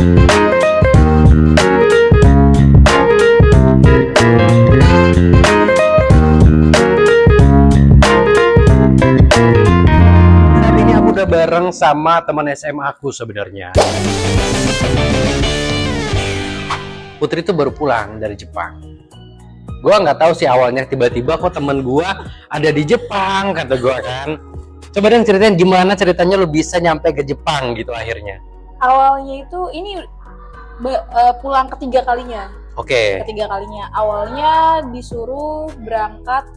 Saat ini aku udah bareng sama teman SMA aku sebenarnya. Putri tuh baru pulang dari Jepang. Gua nggak tahu sih awalnya, tiba-tiba kok temen gua ada di Jepang, kata gua kan. Coba dong ceritain gimana ceritanya lu bisa nyampe ke Jepang gitu akhirnya. Awalnya itu ini pulang ketiga kalinya. Oke. Ketiga kalinya. Awalnya disuruh berangkat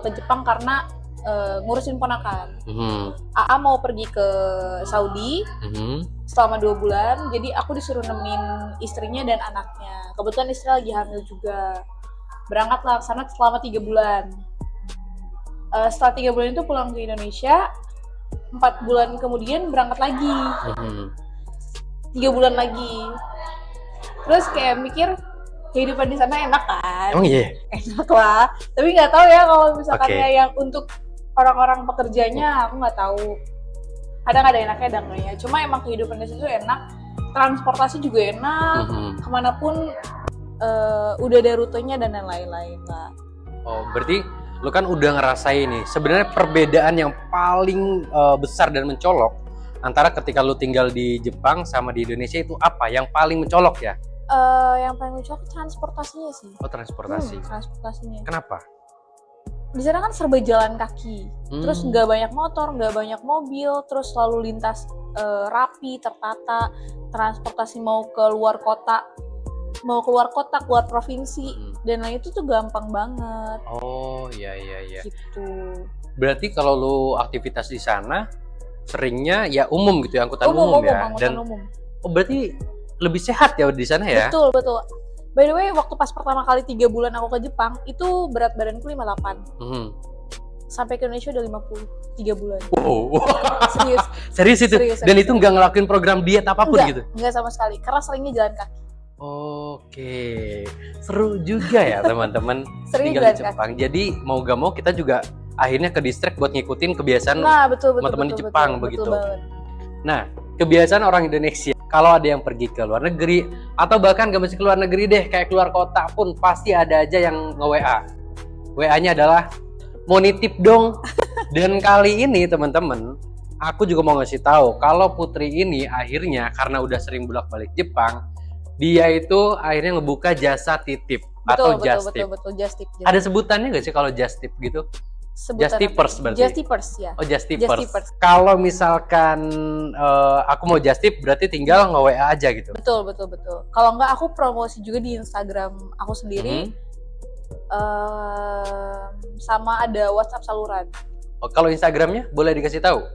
ke Jepang karena ngurusin ponakan. AA mau pergi ke Saudi selama 2 bulan, jadi aku disuruh nemenin istrinya dan anaknya. Kebetulan istri lagi hamil juga. Berangkatlah ke sana selama 3 bulan. Setelah 3 bulan itu pulang ke Indonesia, 4 bulan kemudian berangkat lagi. 3 bulan lagi. Terus kayak mikir kehidupan di sana enak kan? Emang iya? Enak lah. Tapi nggak tahu ya kalau misalkan Oke. yang untuk orang-orang pekerjanya aku nggak tahu. Kadang ada enaknya, ada enggaknya. Cuma emang kehidupan di situ enak. Transportasi juga enak. Kemanapun udah ada rutenya dan lain-lain lah. Oh, berarti lu kan udah ngerasain nih. Sebenarnya perbedaan yang paling besar dan mencolok antara ketika lu tinggal di Jepang sama di Indonesia itu apa? Yang paling mencolok ya? Yang paling mencolok transportasinya sih. Oh, transportasi. Transportasinya. Kenapa? Di sana kan serba jalan kaki, terus nggak banyak motor, nggak banyak mobil, terus lalu lintas rapi, tertata. Transportasi mau keluar kota, keluar provinsi, dan lain itu tuh gampang banget. Oh, iya. Gitu. Berarti kalau lu aktivitas di sana seringnya ya umum gitu ya, angkutan umum ya. Angkutan Dan umum. oh, berarti lebih sehat ya di sana ya? Betul. By the way, waktu pas pertama kali 3 bulan aku ke Jepang, itu berat badanku 58. Sampai ke Indonesia udah 50, 3 bulan. Wow. Serius. Serius itu? Dan itu nggak ngelakuin program diet apapun gitu? Enggak sama sekali, karena seringnya jalan kaki. Oke, seru juga ya teman-teman Sering tinggal di jalan Jepang. Jadi mau gak mau kita juga akhirnya ke distract buat ngikutin kebiasaan betul, teman-teman di Jepang begitu. Betul banget. Nah, kebiasaan orang Indonesia, kalau ada yang pergi ke luar negeri atau bahkan gak mesti ke luar negeri deh, kayak keluar kota pun pasti ada aja yang nge-WA. WA-nya adalah mau nitip dong. Dan kali ini teman-teman, aku juga mau ngasih tahu kalau Putri ini akhirnya karena udah sering bolak-balik Jepang, dia itu akhirnya ngebuka jasa titip atau just tip. Betul, just tip. Ada sebutannya nggak sih kalau just tip gitu? Just tipers berarti? Just tipers ya. Oh, just tipers. Kalau misalkan aku mau just tip berarti tinggal nge-WA aja gitu? Betul. Kalau nggak aku promosi juga di Instagram aku sendiri. Sama ada WhatsApp saluran. Oh, kalau Instagramnya boleh dikasih tahu?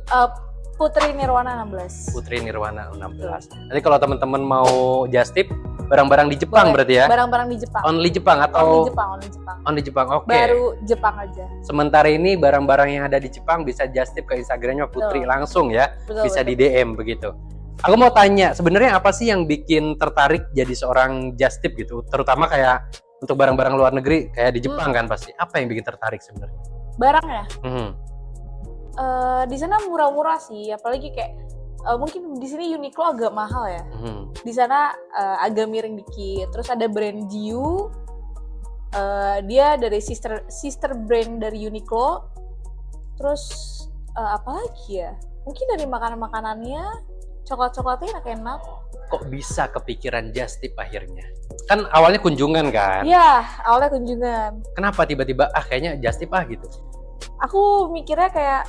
Putri Nirwana 16. Putri Nirwana 16. Nanti kalau teman-teman mau just tip barang-barang di Jepang berarti ya? Barang-barang di Jepang. Only Jepang atau? Only Jepang. Oke. Baru Jepang aja. Sementara ini barang-barang yang ada di Jepang bisa just tip ke Instagramnya Putri langsung ya. Bisa di DM begitu. Aku mau tanya, sebenarnya apa sih yang bikin tertarik jadi seorang just tip gitu? Terutama kayak untuk barang-barang luar negeri kayak di Jepang kan pasti. Apa yang bikin tertarik sebenarnya? Barangnya? Di sana murah-murah sih, apalagi kayak mungkin di sini Uniqlo agak mahal ya. Di sana agak miring dikit. Terus ada brand Jiu, dia dari sister brand dari Uniqlo. Terus apa lagi ya? Mungkin dari makanan-makanannya, coklat-coklatnya enak-enak. Kok bisa kepikiran just tip akhirnya? Kan awalnya kunjungan kan? Iya, awalnya kunjungan. Kenapa tiba-tiba kayaknya just tip gitu? Aku mikirnya kayak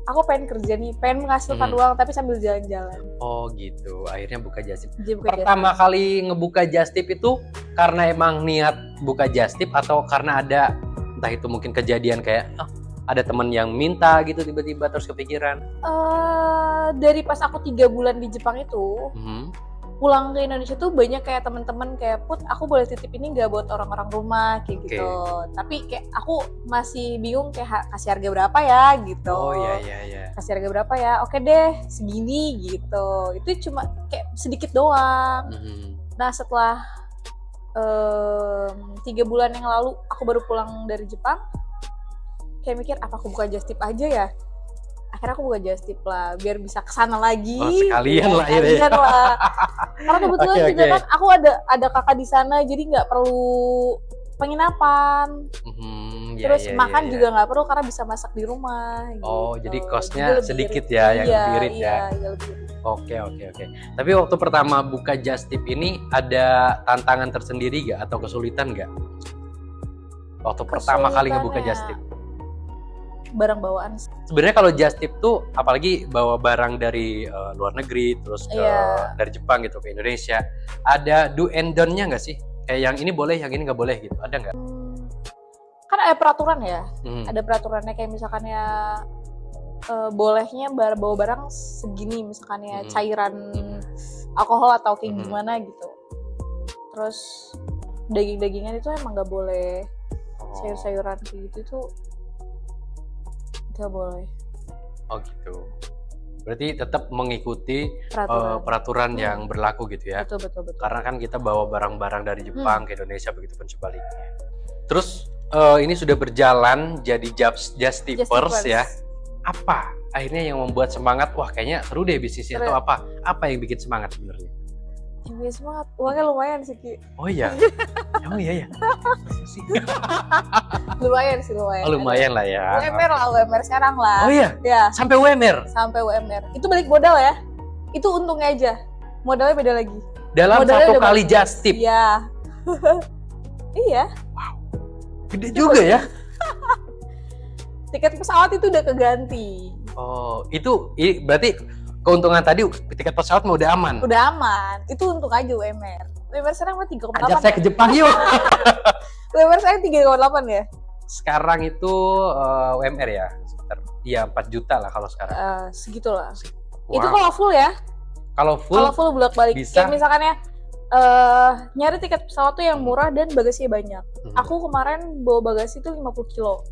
aku pengen kerja nih, pengen menghasilkan uang tapi sambil jalan-jalan. Oh gitu, akhirnya buka just tip. Buka Pertama kali ngebuka just tip itu karena emang niat buka just tip atau karena ada entah itu mungkin kejadian kayak ada teman yang minta gitu tiba-tiba terus kepikiran? Dari pas aku 3 bulan di Jepang itu, pulang ke Indonesia tuh banyak kayak teman-teman kayak, Put, aku boleh titip ini nggak buat orang-orang rumah kayak gitu. Tapi kayak aku masih bingung kayak kasih harga berapa ya gitu. Oh iya. Kasih harga berapa ya? Oke deh, segini gitu. Itu cuma kayak sedikit doang. Nah setelah 3 bulan yang lalu aku baru pulang dari Jepang, kayak mikir apa aku buka just tip aja ya? akhirnya aku buka just tip lah biar bisa kesana lagi. Oh, sekalian lah ya. Sekalian lah. Karena kebetulan Oke, juga oke. kan aku ada kakak di sana, jadi nggak perlu penginapan. Iya, Terus iya, makan iya, juga nggak perlu karena bisa masak di rumah. Oh, gitu. jadi costnya Jadi lebih sedikit irit. ya, yang Iya, lebih irit ya. iya, iya, lebih irit. Oke. Tapi waktu pertama buka just tip ini ada tantangan tersendiri gak atau kesulitan gak? Waktu pertama kali ngebuka just tip. Barang bawaan sih. Sebenarnya kalau just tip tuh apalagi bawa barang dari luar negeri terus ke Iya. dari Jepang gitu ke Indonesia, ada do and don't-nya nggak sih? Kayak yang ini boleh, yang ini nggak boleh gitu, ada nggak? Kan ada peraturan ya. Hmm. Ada peraturannya kayak misalkan ya bolehnya bawa barang segini, misalkan ya cairan alkohol atau kayak gimana gitu. Terus daging-dagingan itu emang nggak boleh, sayur-sayuran kayak gitu tuh nggak boleh. Oh gitu. Berarti tetap mengikuti Peraturan. yang berlaku gitu ya. Betul. Karena kan kita bawa barang-barang dari Jepang ke Indonesia, begitu pun sebaliknya. Terus ini sudah berjalan jadi just tippers ya. Apa akhirnya yang membuat semangat? Wah, kayaknya seru deh bisnisnya. Atau apa? Apa yang bikin semangat sebenarnya? Yang bikin semangat, uangnya lumayan sih Ki. Oh iya. Oh iya ya. Lumayan sih, lumayan. Oh, lumayan lah ya. UMR sekarang lah. Oh iya. Ya, Sampai UMR. sampai UMR. Itu balik modal ya. Itu untungnya aja. Modalnya beda lagi. Dalam Modalnya satu udah kali just tip. Iya. Iya. Gede juga ya. Tiket pesawat itu udah keganti. Oh, itu berarti keuntungan tadi tiket pesawat mau udah aman. Udah aman. Itu untung aja UMR. UMR sekarang mah 3,8. Ajak saya ke Jepang yuk. UMR saya 3,8 ya? Sekarang itu UMR ya, sekitar 4 juta lah kalau sekarang. Segitulah. Wow. Itu kalau full ya. Kalau full bolak-balik. bisa. Kayak misalkan ya nyari tiket pesawat tuh yang murah dan bagasinya banyak. Aku kemarin bawa bagasi tuh 50 kilo.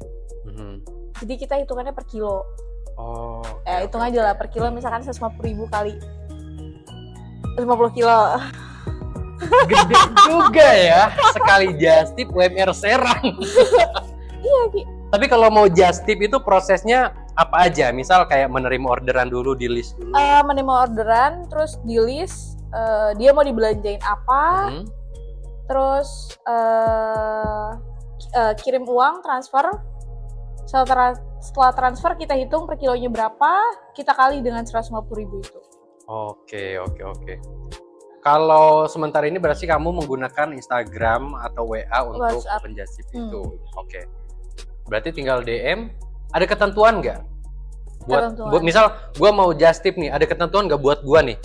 Jadi kita hitungannya per kilo. Oh. Hitung aja lah per kilo, misalkan 150.000 kali 50 kilo. Gede juga ya. Sekali just tip UMR Serang. Iya, Ki. Tapi kalau mau just tip itu prosesnya apa aja? Misal kayak menerima orderan dulu, di list dulu. Menerima orderan, terus di list dia mau dibelanjain apa, terus kirim uang, transfer. Setelah transfer kita hitung per kilonya berapa, kita kali dengan 150.000 itu. Oke. Kalau sementara ini berarti kamu menggunakan Instagram atau WA untuk penjastip itu. Oke. Berarti tinggal DM. Ada ketentuan nggak? Buat misal gue mau just tip nih, ada ketentuan nggak buat gue nih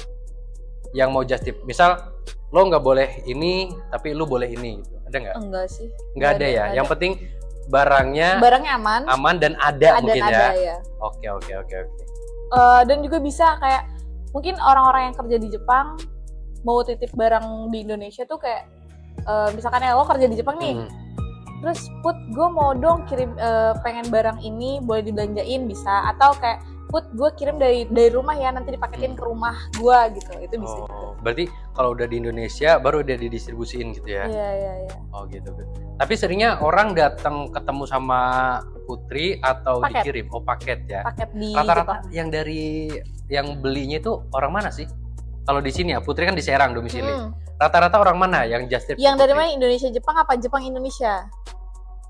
yang mau just tip? Misal lo nggak boleh ini, tapi lo boleh ini gitu. Ada nggak? Enggak sih. Nggak ada ya. Yang penting barangnya aman dan ada mungkin ya. Oke. Dan juga bisa kayak mungkin orang-orang yang kerja di Jepang mau titip barang di Indonesia tuh kayak misalkan ya lo kerja di Jepang nih, terus gue mau dong kirim pengen barang ini boleh dibelanjain, bisa. Atau kayak gue kirim dari rumah ya, nanti dipaketin ke rumah gue gitu, itu bisa. Berarti kalau udah di Indonesia baru udah didistribusiin gitu ya? Iya. Oh gitu. Tapi seringnya orang datang ketemu sama Putri atau dikirim? Oh, paket ya. Paket di rata-rata Jepang. yang belinya itu orang mana sih? Kalau di sini ya, Putri kan di Serang domisili. Rata-rata orang mana yang just tip? Yang dari mana? Indonesia Jepang apa Jepang Indonesia?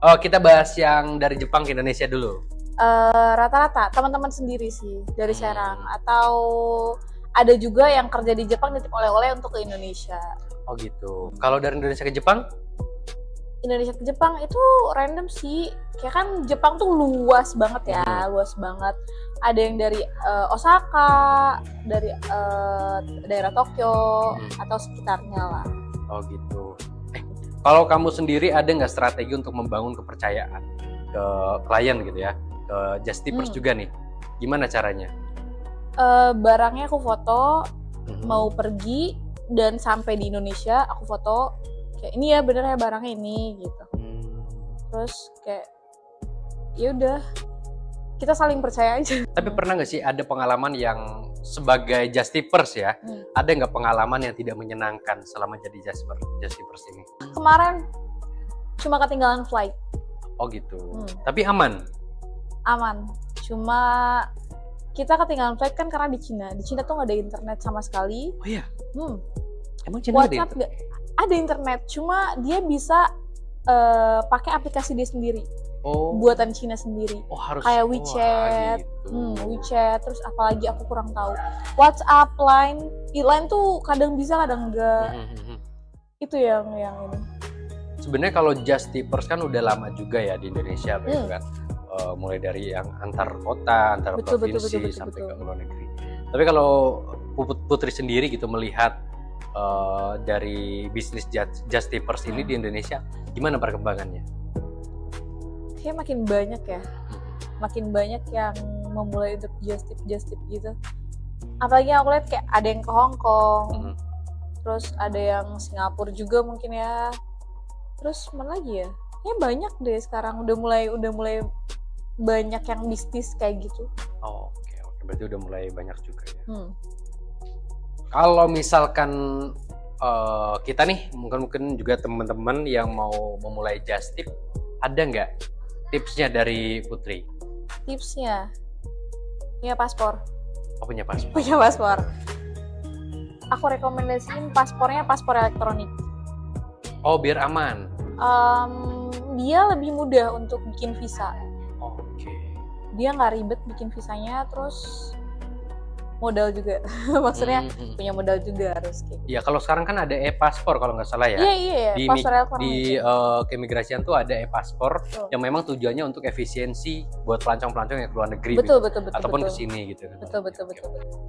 Oh, kita bahas yang dari Jepang ke Indonesia dulu. Rata-rata teman-teman sendiri sih dari Serang, atau ada juga yang kerja di Jepang nitip oleh-oleh untuk ke Indonesia. Oh gitu. Kalau dari Indonesia ke Jepang? Indonesia ke Jepang itu random sih. Kayak kan Jepang tuh luas banget ya, luas banget. Ada yang dari Osaka, dari daerah Tokyo atau sekitarnya lah. Oh gitu. Kalau kamu sendiri ada nggak strategi untuk membangun kepercayaan ke klien gitu ya, ke just tippers juga nih? Gimana caranya? Barangnya aku foto, mau pergi dan sampai di Indonesia aku foto. Kayak ini ya bener ya barangnya ini gitu. Terus kayak ya udah, kita saling percaya aja. Tapi pernah nggak sih ada pengalaman yang sebagai just tippers ya, ada nggak pengalaman yang tidak menyenangkan selama jadi just tippers ini? Kemarin cuma ketinggalan flight. Oh gitu. Tapi aman? Aman. Cuma kita ketinggalan flight kan karena di Cina. Di Cina tuh nggak ada internet sama sekali. Oh iya. Emang Cina ada WhatsApp nggak ada internet, cuma dia bisa pakai aplikasi dia sendiri. Buatan Cina sendiri. Harus kayak WeChat, gitu. WeChat, terus apalagi aku kurang tahu. WhatsApp, Line tuh kadang bisa, kadang enggak. Itu yang ini. Sebenarnya kalau Just Tippers kan udah lama juga ya di Indonesia, begitu kan. Mulai dari yang antar kota, antar provinsi sampai ke luar negeri. Tapi kalau Putri sendiri gitu melihat dari bisnis Just Tippers ini di Indonesia, gimana perkembangannya? Kayak makin banyak ya, makin banyak yang memulai untuk just tip gitu. Apalagi aku lihat kayak ada yang ke Hong Kong, terus ada yang Singapura juga mungkin ya. Terus mana lagi ya? Ya banyak deh sekarang udah mulai banyak yang bisnis kayak gitu. Oke. Berarti udah mulai banyak juga ya. Kalau misalkan kita nih mungkin juga teman-teman yang mau memulai Just Tip, ada nggak tipsnya dari Putri? Tipsnya punya paspor. Punya paspor. Punya paspor. Aku rekomendasiin paspornya paspor elektronik. Biar aman. Dia lebih mudah untuk bikin visa. Oke. Dia nggak ribet bikin visanya, terus modal juga. Maksudnya punya modal juga harus kayak. Ya kalau sekarang kan ada e-paspor kalau nggak salah ya. Iya. Paspor elektronik. Di keimigrasian tuh ada e-paspor yang memang tujuannya untuk efisiensi buat pelancong-pelancong yang ke luar negeri. Betul. Ataupun ke sini gitu. Betul.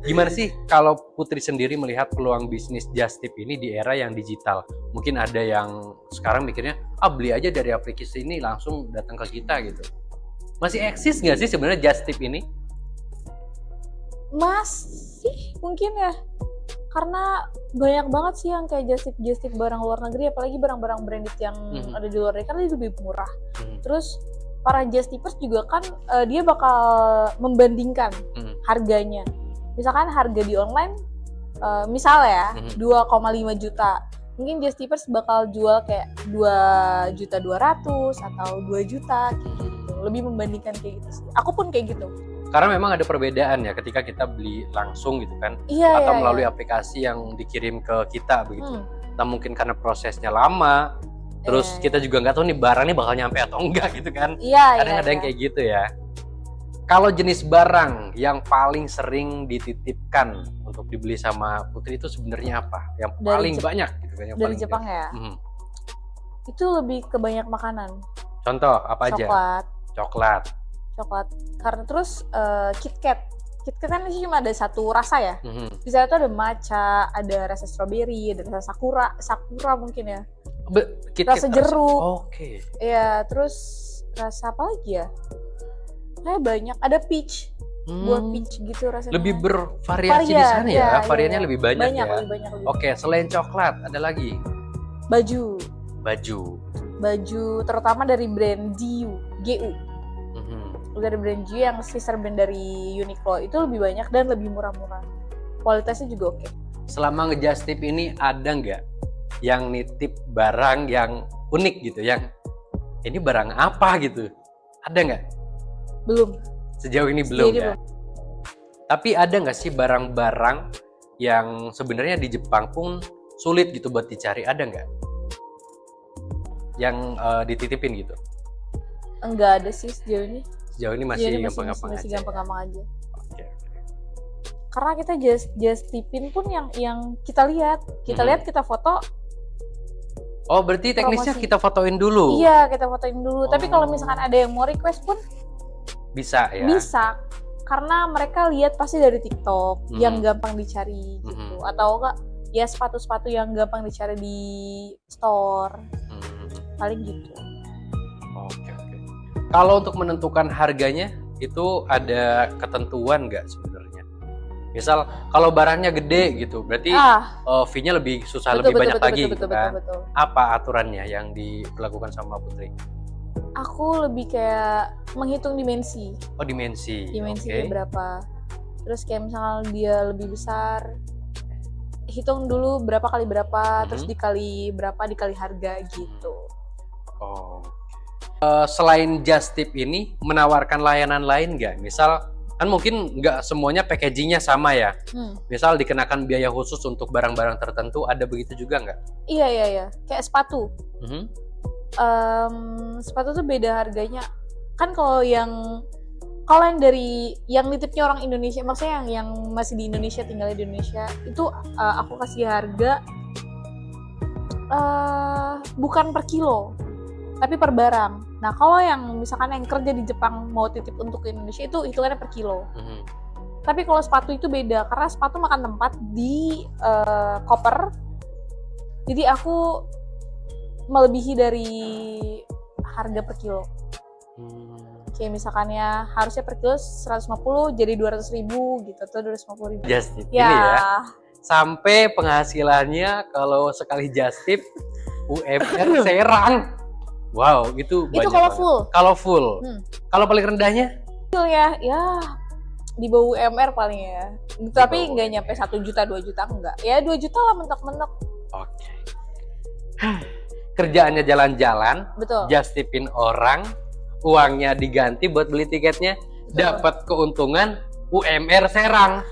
Gimana sih kalau Putri sendiri melihat peluang bisnis Just Tip ini di era yang digital? Mungkin ada yang sekarang mikirnya, beli aja dari aplikasi ini langsung datang ke kita gitu. Masih eksis nggak sih sebenarnya Just Tip ini? Masih mungkin ya, karena banyak banget sih yang kayak just tip barang luar negeri, apalagi barang-barang branded yang ada di luar negeri kan lebih murah. Terus para just tippers juga kan dia bakal membandingkan harganya. Misalkan harga di online misal ya 2,5 juta, mungkin just tippers bakal jual kayak 2.200.000 atau 2 juta gitu. Lebih membandingkan kayak gitu sih. Aku pun kayak gitu. Karena memang ada perbedaan ya ketika kita beli langsung gitu kan, atau melalui aplikasi yang dikirim ke kita begitu. Nah, mungkin karena prosesnya lama, terus kita juga nggak tahu nih barangnya bakal nyampe atau enggak gitu kan. Kadang ada yang kayak gitu ya. Kalau jenis barang yang paling sering dititipkan untuk dibeli sama Putri itu sebenarnya apa? Yang paling banyak gitu kan? Yang dari paling Jepang ya. Itu lebih ke banyak makanan. Contoh apa aja? Coklat. Karena terus KitKat kan cuma ada satu rasa ya. Di sana tuh ada matcha, ada rasa strawberry, ada rasa sakura mungkin ya. Rasa jeruk. Oke. Ya, terus rasa apa lagi ya? Kayak banyak. Ada peach. Buat peach gitu rasanya. Lebih bervariasi di sana ya. Variannya lebih banyak ya. Lebih banyak. Oke, selain coklat ada lagi. Baju. Terutama dari brand GU. Dari brand GU yang sister brand dari Uniqlo itu lebih banyak dan lebih murah-murah. Kualitasnya juga oke. Selama nge-Just Tip ini ada nggak yang nitip barang yang unik gitu, yang ini barang apa gitu? Ada nggak? Belum. Sejauh ini belum ya. Tapi ada nggak sih barang-barang yang sebenarnya di Jepang pun sulit gitu buat dicari? Ada nggak yang dititipin gitu? Enggak ada sih sejauh ini. Sejauh ini masih gampang-gampang aja. Oke. Karena kita just tipin pun yang kita lihat, kita foto. Oh, berarti teknisnya kita fotoin dulu. Iya, kita fotoin dulu. Tapi kalau misalkan ada yang mau request pun bisa ya. Bisa. Karena mereka lihat pasti dari TikTok yang gampang dicari gitu. Atau enggak ya sepatu-sepatu yang gampang dicari di store. Paling gitu. Oke. Kalau untuk menentukan harganya itu ada ketentuan nggak sebenarnya? Misal kalau barangnya gede gitu, berarti fee-nya lebih susah, lebih banyak lagi gitu kan? Betul. Apa aturannya yang dilakukan sama Putri? Aku lebih kayak menghitung dimensi. Oh, dimensi. Dimensinya berapa? Terus kayak misalnya dia lebih besar, hitung dulu berapa kali berapa, terus dikali berapa dikali harga gitu. Selain Just Tip ini menawarkan layanan lain nggak? Misal Kan mungkin nggak semuanya packagingnya sama ya. Misal dikenakan biaya khusus untuk barang-barang tertentu, ada begitu juga nggak? Iya. Kayak sepatu. Sepatu tuh beda harganya. Kan kalau yang dari yang nitipnya orang Indonesia, maksudnya yang masih di Indonesia, tinggalnya di Indonesia, itu aku kasih harga bukan per kilo, tapi per barang. Nah, kalau yang misalkan yang kerja di Jepang mau titip untuk ke Indonesia itu hitungannya per kilo. Tapi kalau sepatu itu beda, karena sepatu makan tempat di koper. Jadi aku melebihi dari harga per kilo. Kayak misalkannya harusnya per kilo 150 jadi 200.000 gitu, atau 250.000. Just tip ini ya. Sampai penghasilannya kalau sekali just tip UMR Serang. Wow, itu banyak. Itu kalau full. Kalau paling rendahnya? Ya di bawah UMR paling ya. Tapi nggak nyampe 1 juta, 2 juta enggak. Ya 2 juta lah mentok-mentok. Oke. Kerjaannya jalan-jalan, betul. Just tipin orang, uangnya diganti buat beli tiketnya, dapat keuntungan UMR Serang.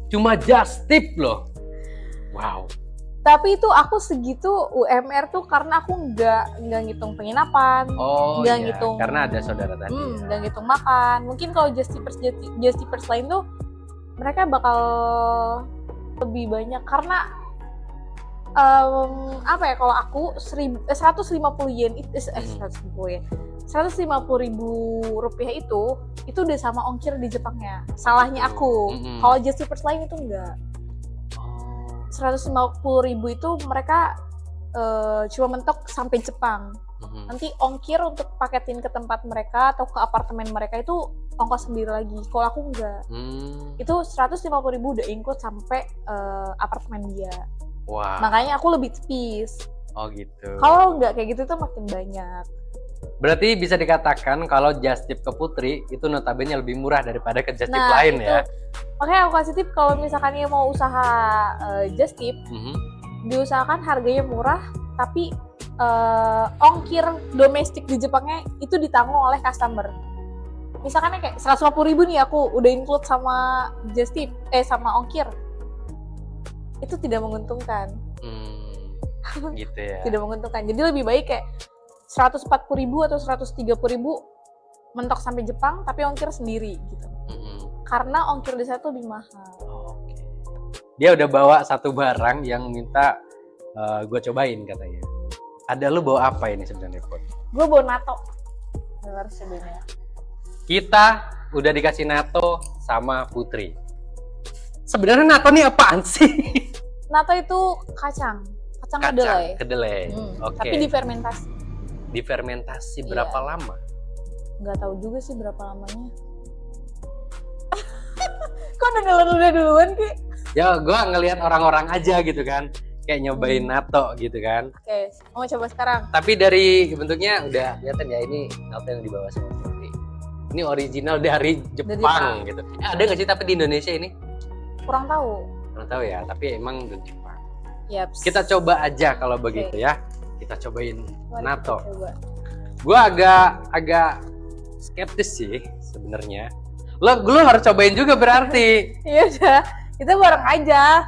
Cuma just tip loh. Wow. Tapi itu aku segitu UMR tuh karena aku nggak ngitung penginapan, nggak ngitung, karena ada saudara tadi. Nggak ngitung makan. Mungkin kalau just tippers lain tuh mereka bakal lebih banyak karena kalau aku 150 yen itu 150.000 rupiah itu udah sama ongkir di Jepangnya. Salahnya aku. Kalau just tippers lain itu enggak. 150.000 itu mereka cuma mentok sampai Jepang. Nanti ongkir untuk paketin ke tempat mereka atau ke apartemen mereka itu ongkos sendiri lagi. Kalau aku enggak. Itu 150.000 udah include sampai apartemen dia. Wow. Makanya aku lebih tipis. Oh gitu. Kalau enggak kayak gitu tuh makin banyak. Berarti bisa dikatakan kalau just tip ke Putri itu notabene lebih murah daripada ke just tip lain itu. Ya. Makanya aku kasih tip kalau misalkan dia mau usaha just tip, diusahakan harganya murah, tapi ongkir domestik di Jepangnya itu ditanggung oleh customer. Misalkan kayak 150.000 nih aku udah include sama just tip, sama ongkir, itu tidak menguntungkan. Gitu ya. Tidak menguntungkan. Jadi lebih baik kayak 140.000 atau 130.000 mentok sampai Jepang, tapi ongkir sendiri gitu. Karena ongkir di sana tuh lebih mahal. Dia udah bawa satu barang yang minta gue cobain katanya. Ada lu bawa apa ini sebenarnya, Put? Gue bawa natto. Dengar sebenarnya. Kita udah dikasih natto sama Putri. Sebenarnya natto nih apaan sih? Natto itu kacang kedelai. Oke. Tapi difermentasi. Difermentasi berapa lama? Nggak tahu juga sih berapa lamanya. Kok udah duluan Ki? Ya gue ngelihat orang-orang aja gitu kan, kayak nyobain natto gitu kan. Oke, mau coba sekarang. Tapi dari bentuknya udah kelihatan ya, ini natto yang dibawa sama Putri. Ini original dari Jepang gitu. Ada nggak sih tapi di Indonesia ini? Kurang tahu ya, tapi emang dari Jepang. Yaps. Kita coba aja kalau begitu ya. Kita cobain natto. Gue agak skeptis sih sebenarnya. Lo harus cobain juga berarti. Iya udah, kita bareng aja.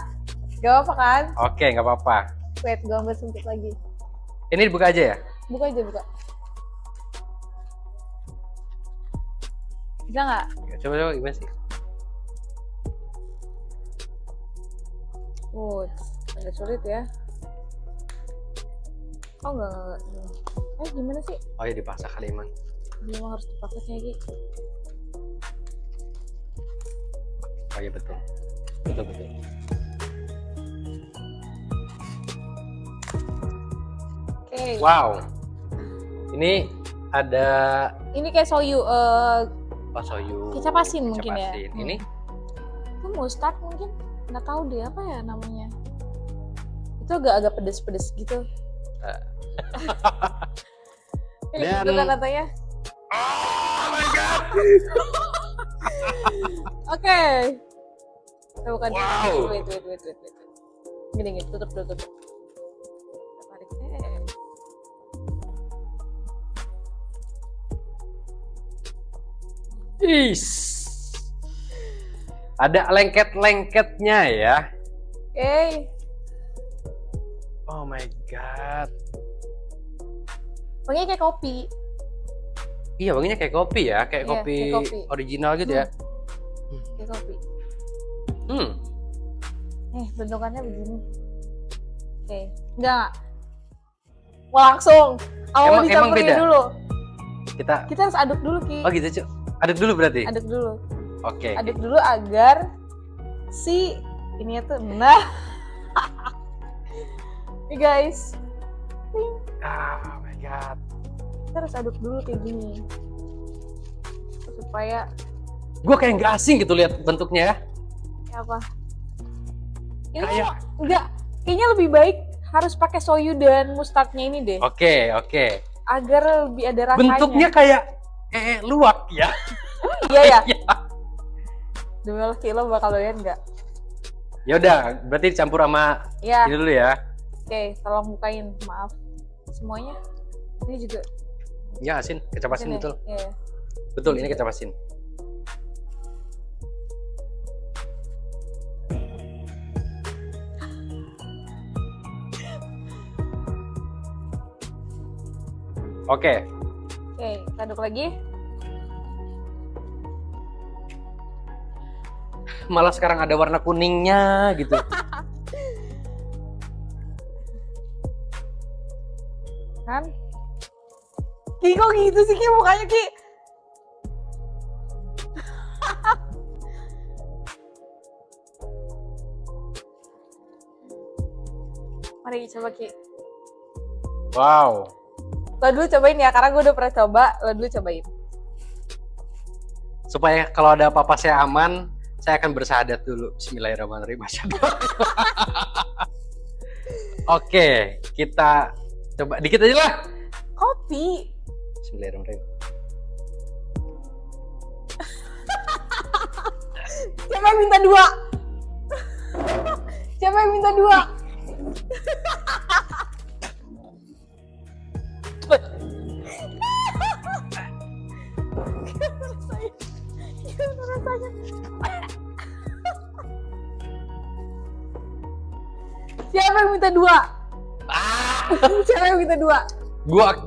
Gak apa-apa kan? Oke, gak apa-apa. Wait, gue ambil sempit lagi. Ini dibuka aja ya? Buka. Bisa nggak? Coba gimana sih? Agak sulit ya. Oh enggak. Gimana sih? Oh ya dipaksa kali emang. Memang harus dipaksa lagi. Oh iya betul. Oke. Wow. Ini ada. Ini kayak soyu. Soyu. Kecap asin mungkin ya. Ini? Itu mustard mungkin. Nggak tahu deh apa ya namanya. Itu agak pedes-pedes gitu. Ini gitu kan katanya. Oh my god. Oke. Kita bukan. Wow. Wait. Gini, tutup. Tarik. Ada lengket-lengketnya ya. Oke. Oh my god. Wanginya kayak kopi. Iya, wanginya kayak kopi ya, kayak Iya, kopi kayak kopi. original gitu ya. Kayak kopi. Hmm. Bentukannya begini. Oke. Enggak. Mau langsung. Mau Emang dicampurin beda? dulu. Kita Harus aduk dulu, Ki. Oh gitu, Cuk. Aduk dulu berarti. Aduk dulu. Oke. Aduk dulu agar si ini tuh Nih guys. Oh my god. Kita harus aduk dulu kayak gini. Supaya Gue kayak nggak asing gitu lihat bentuknya ya. kayak apa? Ini Kayak- enggak, kayaknya lebih baik harus pakai soyu dan mustardnya ini deh. Oke. Agar lebih ada rasanya. Bentuknya kayak luwak ya. Iya ya. Iya. Demi Allah, Ki, lo bakal doyan nggak? Ya udah, berarti dicampur sama Ya. ini dulu ya. Oke, tolong bukain, maaf. Semuanya. Ini juga. Ya asin, kecap asin Sini. betul. Iya. Betul, ini kecap asin. Oke, Oke, kita aduk lagi. malah sekarang ada warna kuningnya gitu. Kan? Ki, kok gitu sih, Ki, mukanya, Ki? Mari coba, Ki. Wow. Lo dulu cobain ya, karena gue udah pernah coba. Lo dulu cobain. Supaya kalau ada apa-apa saya aman, saya akan bersyahadat dulu. Bismillahirrahmanirrahim. Masyaallah. Oke, kita coba dikit aja lah. Kopi. Bismillahirrahmanirrahim. Siapa yang minta dua? Siapa yang minta dua? Gimana rasanya? Siapa yang minta dua? Siapa yang minta dua?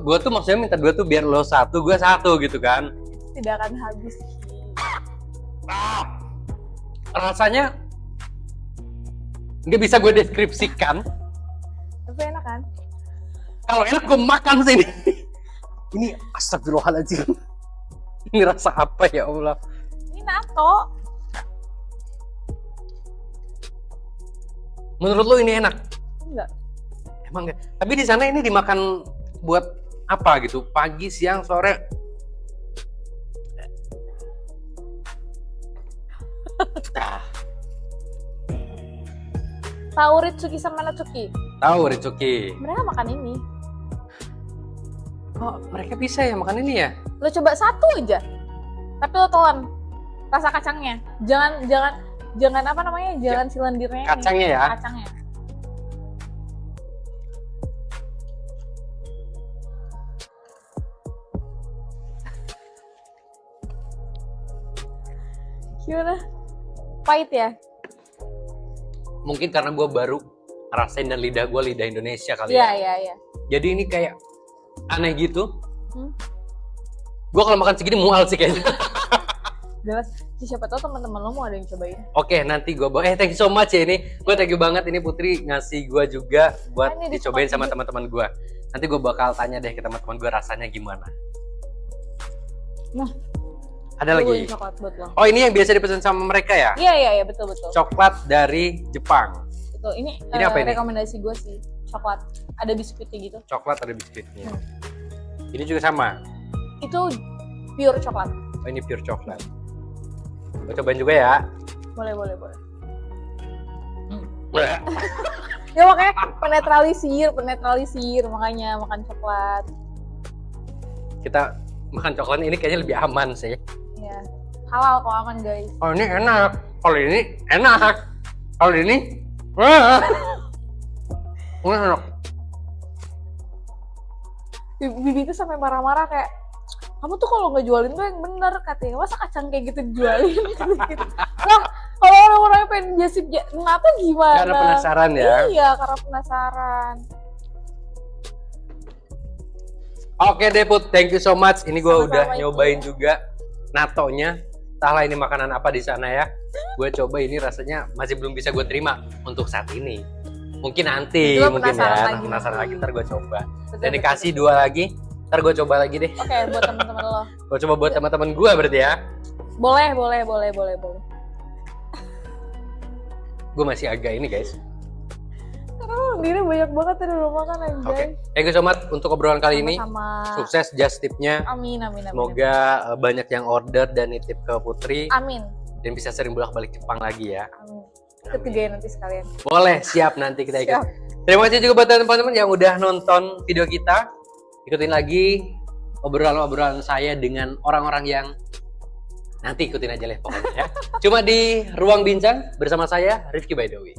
Gua tuh maksudnya minta dua tuh biar lo satu, gua satu gitu kan. Tidak akan habis. Rasanya nggak bisa gue deskripsikan. Tapi enak kan? Kalau enak gue makan sih ini. Ini astagfirullahaladzim. Ini rasa apa ya Allah? Ini nato. Menurut lo ini enak? Enggak. Emang enggak? Tapi di sana ini dimakan buat apa gitu? Pagi, siang, sore? Tahu Ritsuki sama Natsuki? Tahu Ritsuki. Mereka makan ini. Kok mereka bisa ya makan ini ya? Lo coba satu aja. Tapi lo telan rasa kacangnya. Jangan apa namanya? Jangan si lendirnya. Kacangnya ya? Kacangnya. Gimana? Pahit ya? Mungkin karena gue baru rasain dan lidah gue lidah Indonesia kali Iya, ya. iya, iya. Jadi ini kayak aneh gitu. Hmm? Gue kalau makan segini mual sih kayaknya. Jelas. Siapa tahu teman-teman lo mau ada yang cobain. Oke, nanti gue bawa. Thank you so much ya ini. Gue thank you banget ini Putri ngasih gue juga buat Ini dicobain sama dicoba. teman-teman gue. Nanti gue bakal tanya deh ke teman-teman gue rasanya gimana. Nah, Ada gue lagi. coklat buat lo. Oh, ini yang biasa dipesan sama mereka ya? Iya, iya, iya, betul, betul. Coklat dari Jepang. Betul. Ini, Ini apa ini? rekomendasi gue sih. Coklat. Ada biskuitnya gitu. Coklat ada biskuitnya. Hmm. Ini juga sama. Itu pure coklat. Oh, ini pure coklat. Gue cobain juga ya. Boleh, boleh, boleh. Ya makanya penetralisir makanya makan coklat. Kita makan coklat ini kayaknya lebih aman sih. Ya. Halal kok, aman guys. Oh, ini enak. Kalau ini enak. Kalau ini enak. Bibi tuh sampai marah-marah kayak, kamu tuh kalau nggak jualin tuh yang bener katanya, masa kacang kayak gitu dijualin? Gitu. Loh, Kalau orang-orang pengen jasip nato gimana? Karena penasaran ya. Iya, karena penasaran. Oke deh Put, thank you so much. Ini gue udah Sama-sama, nyobain Ibu. juga natonya. Entahlah ini makanan apa di sana ya. Gue coba ini rasanya masih belum bisa gue terima untuk saat ini. Mungkin nanti, Gua mungkin penasaran ya. lagi Penasaran nanti. lagi, ntar gue coba. Betul, Dan betul, dikasih betul. 2 lagi, ntar gue coba lagi deh. Oke, buat teman-teman lo. Gue coba buat teman-teman gue berarti ya. Boleh. Gue masih agak ini guys. Karena sendiri banyak banget tadi lo makan anjay. Oke, thank you so much untuk obrolan kali ini. Sama-sama. Sukses just tipnya. Amin. Semoga banyak yang order dan nitip ke Putri. Amin. Dan bisa sering bolak-balik Jepang lagi ya. Amin. Ketiga nanti sekalian. Boleh, siap nanti kita ikut. Siap. Terima kasih juga buat teman-teman yang udah nonton video kita. Ikutin lagi obrolan-obrolan saya dengan orang-orang yang nanti ikutin aja lah pokoknya ya. Cuma di Ruang Bincang bersama saya Rifki Baidowi.